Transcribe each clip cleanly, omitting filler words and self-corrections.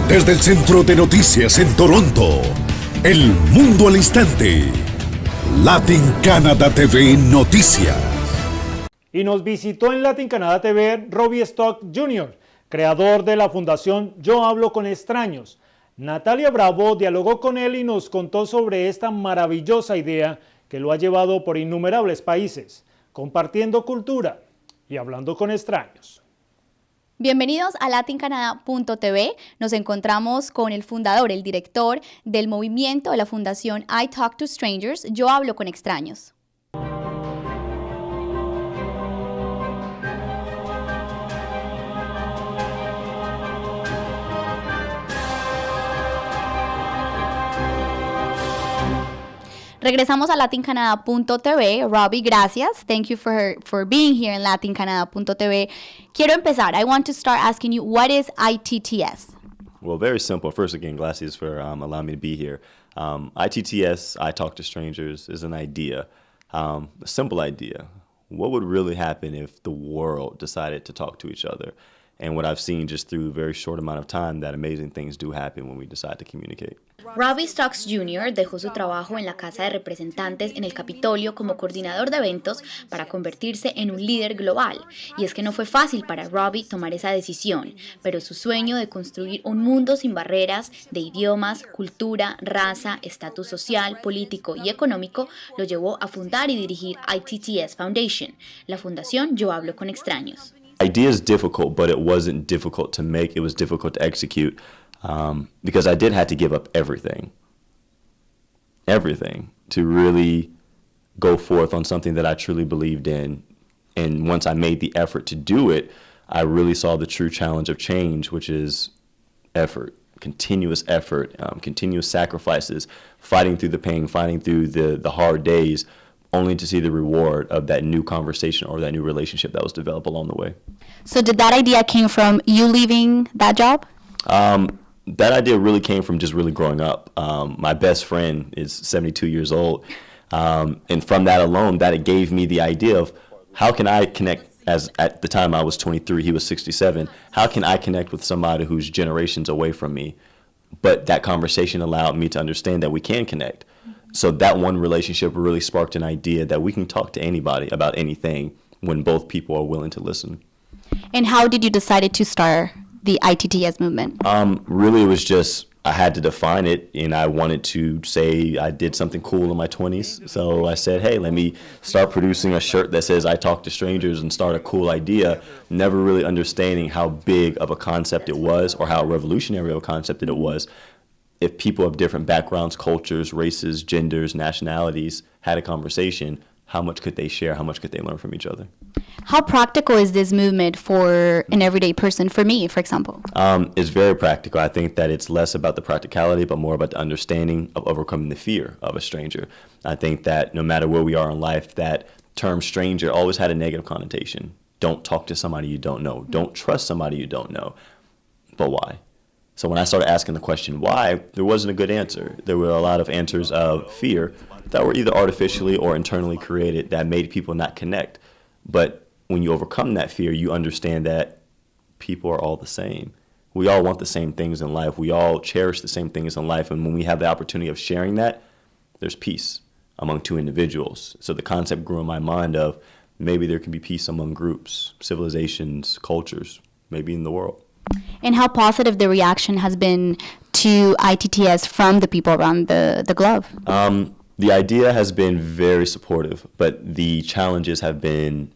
Desde el Centro de Noticias en Toronto, El Mundo al Instante, Latin Canada TV Noticias. Y nos visitó en Latin Canada TV Robbie Stokes Jr., creador de la fundación Yo Hablo con Extraños. Natalia Bravo dialogó con él y nos contó sobre esta maravillosa idea que lo ha llevado por innumerables países, compartiendo cultura y hablando con extraños. Bienvenidos a latincanada.tv. Nos encontramos con el fundador, el director del movimiento de la fundación I Talk to Strangers, Yo Hablo con Extraños. Regresamos a latincanada.tv. Robbie, gracias. Thank you for being here in latincanada.tv. Quiero empezar. I want to start asking you, what is ITTS? Well, very simple. First, again, gracias for allowing me to be here. ITTS, I Talk to Strangers, is an idea, a simple idea. What would really happen if the world decided to talk to each other? And what I've seen just through a very short amount of time, that amazing things do happen when we decide to communicate. Robbie Stokes Jr. dejó su trabajo en la Casa de Representantes en el Capitolio como coordinador de eventos para convertirse en un líder global. Y es que no fue fácil para Robbie tomar esa decisión, pero su sueño de construir un mundo sin barreras de idiomas, cultura, raza, estatus social, político y económico lo llevó a fundar y dirigir ITTS Foundation, la fundación Yo Hablo con Extraños. Idea is difficult, but it wasn't difficult to make. It was difficult to execute because I did have to give up everything to really go forth on something that I truly believed in. And once I made the effort to do it, I really saw the true challenge of change, which is effort, continuous sacrifices, fighting through the pain, fighting through the hard days, only to see the reward of that new conversation or that new relationship that was developed along the way. So did that idea came from you leaving that job? That idea really came from just really growing up. My best friend is 72 years old. And from that alone, that it gave me the idea of how can I connect, as at the time I was 23, he was 67, how can I connect with somebody who's generations away from me? But that conversation allowed me to understand that we can connect. So that one relationship really sparked an idea that we can talk to anybody about anything when both people are willing to listen. And how did you decide to start the ITTS movement? Really, it was just, I had to define it, and I wanted to say I did something cool in my 20s. So I said, hey, let me start producing a shirt that says I talk to strangers and start a cool idea, never really understanding how big of a concept it was or how revolutionary of a concept it was. If people of different backgrounds, cultures, races, genders, nationalities had a conversation, how much could they share? How much could they learn from each other? How practical is this movement for an everyday person, for me, for example? It's very practical. I think that it's less about the practicality, but more about the understanding of overcoming the fear of a stranger. I think that no matter where we are in life, that term stranger always had a negative connotation. Don't talk to somebody you don't know. Don't trust somebody you don't know. But why? So when I started asking the question why, there wasn't a good answer. There were a lot of answers of fear that were either artificially or internally created that made people not connect. But when you overcome that fear, you understand that people are all the same. We all want the same things in life. We all cherish the same things in life. And when we have the opportunity of sharing that, there's peace among two individuals. So the concept grew in my mind of maybe there can be peace among groups, civilizations, cultures, maybe in the world. And how positive the reaction has been to ITTS from the people around the globe? The idea has been very supportive, but the challenges have been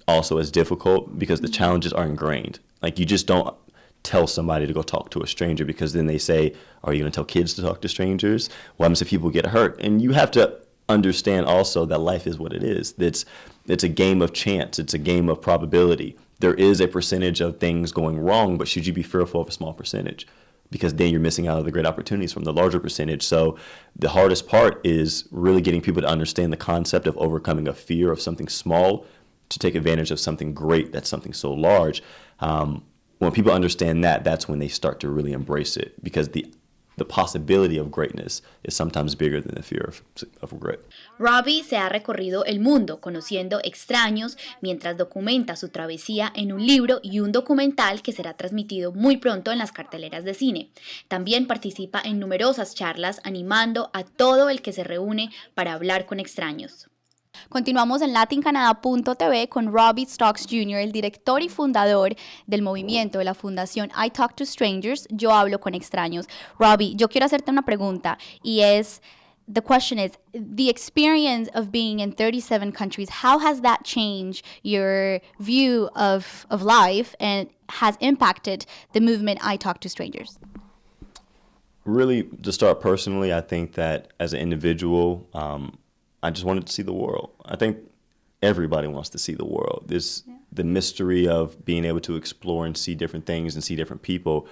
also as difficult because the challenges are ingrained. Like, you just don't tell somebody to go talk to a stranger because then they say, are you going to tell kids to talk to strangers? What happens if people get hurt? And you have to understand also that life is what it is. It's a game of chance. It's a game of probability. There is a percentage of things going wrong, but should you be fearful of a small percentage? Because then you're missing out on the great opportunities from the larger percentage. So the hardest part is really getting people to understand the concept of overcoming a fear of something small to take advantage of something great that's something so large. When people understand that, that's when they start to really embrace it, because the possibility of greatness is sometimes bigger than the fear of regret. Robbie se ha recorrido el mundo conociendo extraños mientras documenta su travesía en un libro y un documental que será transmitido muy pronto en las carteleras de cine. También participa en numerosas charlas animando a todo el que se reúne para hablar con extraños. Continuamos en latincanada.tv con Robbie Stokes Jr., el director y fundador del movimiento de la fundación I Talk to Strangers, Yo Hablo con Extraños. Robbie, yo quiero hacerte una pregunta y the question is, the experience of being in 37 countries, how has that changed your view of life and has impacted the movement I Talk to Strangers? Really, to start personally, I think that as an individual, I just wanted to see the world. I think everybody wants to see the world. The mystery of being able to explore and see different things and see different people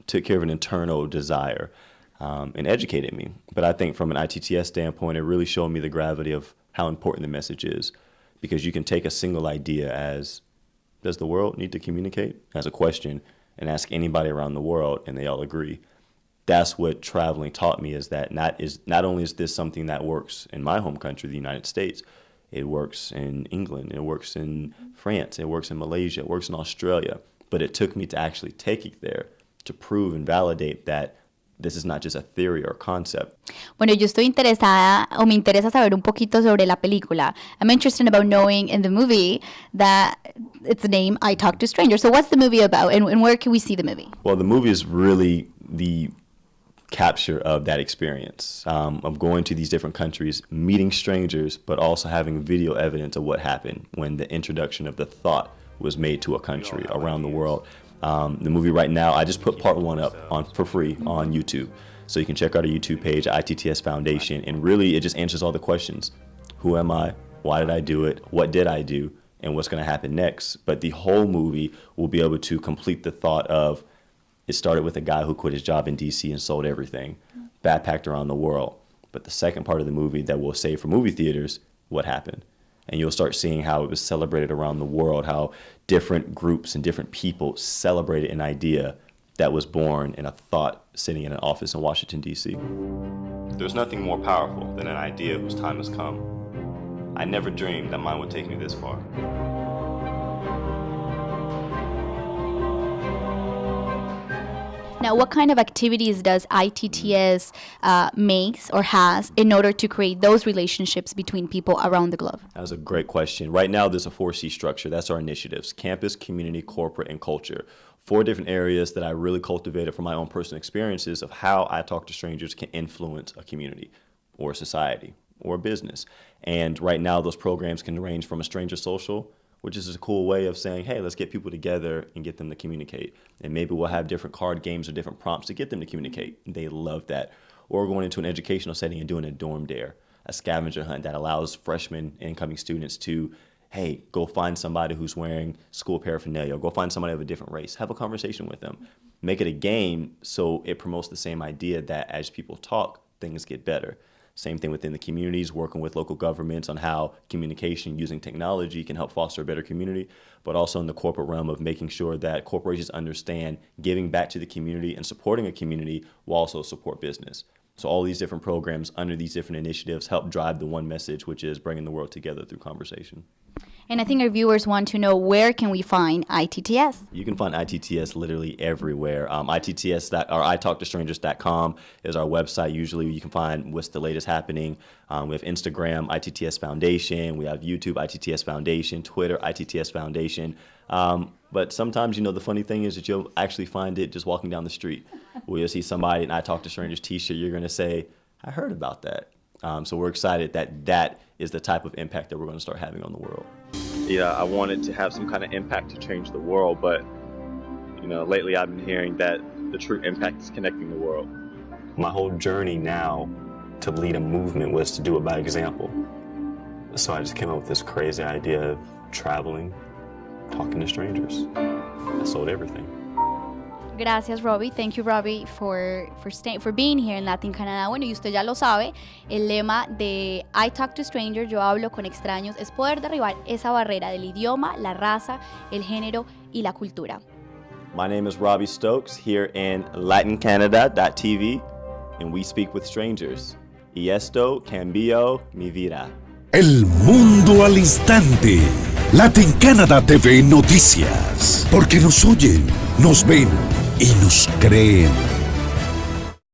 took care of an internal desire and educated me. But I think from an ITTS standpoint, it really showed me the gravity of how important the message is, because you can take a single idea as, does the world need to communicate? As a question, and ask anybody around the world, and they all agree. That's what traveling taught me, is that not only is this something that works in my home country, the United States, it works in England, it works in France, it works in Malaysia, it works in Australia, but it took me to actually take it there to prove and validate that this is not just a theory or concept. Bueno, yo estoy interesada, o me interesa saber un poquito sobre la película. I'm interested about knowing in the movie that it's named I Talk to Strangers. So what's the movie about, and where can we see the movie? Well, the movie is really the capture of that experience of going to these different countries, meeting strangers, but also having video evidence of what happened when the introduction of the thought was made to a country around the world. The movie right now, I just put part 1 up for free on YouTube. So you can check out our YouTube page, ITTS Foundation, and really it just answers all the questions. Who am I? Why did I do it? What did I do? And what's going to happen next? But the whole movie will be able to complete the thought of, it started with a guy who quit his job in DC and sold everything, backpacked around the world. But the second part of the movie that we'll save for movie theaters, what happened? And you'll start seeing how it was celebrated around the world, how different groups and different people celebrated an idea that was born in a thought sitting in an office in Washington, D.C. There's nothing more powerful than an idea whose time has come. I never dreamed that mine would take me this far. Now, what kind of activities does ITTS makes or has in order to create those relationships between people around the globe? That's a great question. Right now, there's a 4C structure. That's our initiatives: campus, community, corporate, and culture. 4 different areas that I really cultivated from my own personal experiences of how I Talk to Strangers can influence a community or a society or a business. And right now, those programs can range from a stranger social, which is a cool way of saying, hey, let's get people together and get them to communicate. And maybe we'll have different card games or different prompts to get them to communicate. They love that. Or going into an educational setting and doing a dorm dare, a scavenger hunt that allows freshmen and incoming students to, hey, go find somebody who's wearing school paraphernalia, or go find somebody of a different race, have a conversation with them. Make it a game so it promotes the same idea that as people talk, things get better. Same thing within the communities, working with local governments on how communication using technology can help foster a better community, but also in the corporate realm of making sure that corporations understand giving back to the community and supporting a community will also support business. So all these different programs under these different initiatives help drive the one message, which is bringing the world together through conversation. And I think our viewers want to know, where can we find ITTS? You can find ITTS literally everywhere. ITTS.com is our website. Usually you can find what's the latest happening. We have Instagram, ITTS Foundation. We have YouTube, ITTS Foundation. Twitter, ITTS Foundation. But sometimes, the funny thing is that you'll actually find it just walking down the street. Where you'll see somebody in I Talk to Strangers t-shirt. You're going to say, I heard about that. So we're excited that is the type of impact that we're going to start having on the world. Yeah, I wanted to have some kind of impact to change the world, but lately I've been hearing that the true impact is connecting the world. My whole journey now to lead a movement was to do it by example. So I just came up with this crazy idea of traveling, talking to strangers. I sold everything. Gracias, Robbie. Thank you, Robbie, for being here in Latin Canada. Bueno, y usted ya lo sabe, el lema de I Talk to Strangers, yo hablo con extraños, es poder derribar esa barrera del idioma, la raza, el género y la cultura. My name is Robbie Stokes here in LatinCanada.tv, and we speak with strangers. Y esto cambió mi vida. El mundo al instante. Latin Canada TV Noticias. Porque nos oyen, nos ven y nos creen.